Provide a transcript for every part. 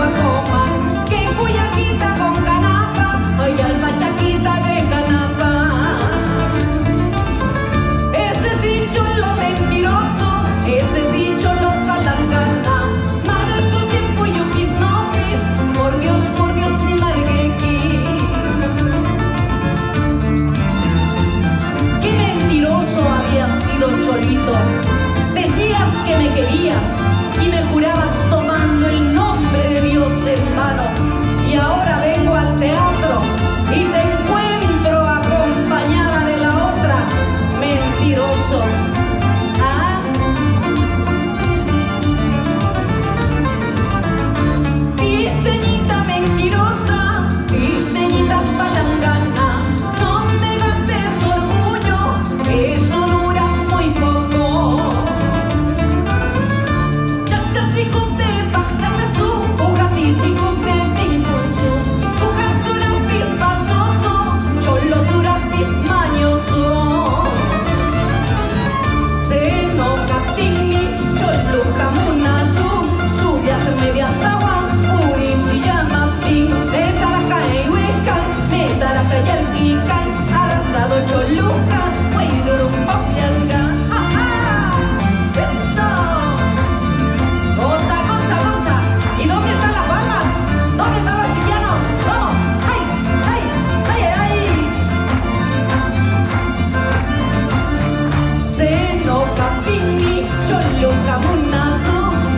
guacoma, que cuyaquita con canapa, ay alma chaquita de canapa. Ese sí cholo mentiroso, ese sí cholo palangana, madre su tiempo yo quis no quis, por Dios ni malguequi. Qué mentiroso había sido Cholito, decías que me querías y me jurabas tomando el nombre de Dios en vano, y ahora vengo al teatro y te encuentro acompañada de la otra, mentiroso. ¿Ah? Pisteñita mentirosa, pisteñita palangana, no me gastes orgullo, eso dura muy poco. Chachasicute pactanasu, ugatisicute tinkunchu, ugas durapis pasoso, cholos durapis mañoso. Seno kaptimi, cholo kamunatsu, suya media sawa, uri si llama pin, metaraka eiwikan, metaraka yarkikan, arrastrado choluca, weirurum opiasga. ¡Ajá! ¡Eso! ¡Goza, goza, goza! ¿Y dónde están las palmas? ¿Dónde están los chiquianos? ¡Vamos! ¡Ay, ay, ay, ay! Seno kapini, cholo kamunatsu,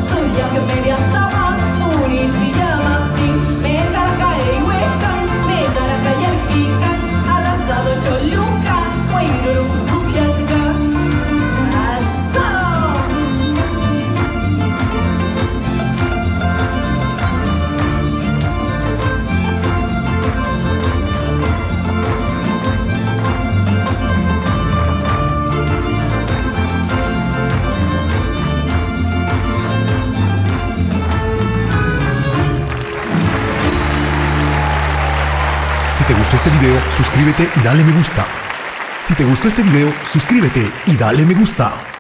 suya que media sabat, uri si llama tin, metaraka eiwekan, metaraka yarkikan, arrastrado choluca, weirurum opiasga. ¡Eso! Si te gustó este video, suscríbete y dale me gusta. Si te gustó este video, suscríbete y dale me gusta.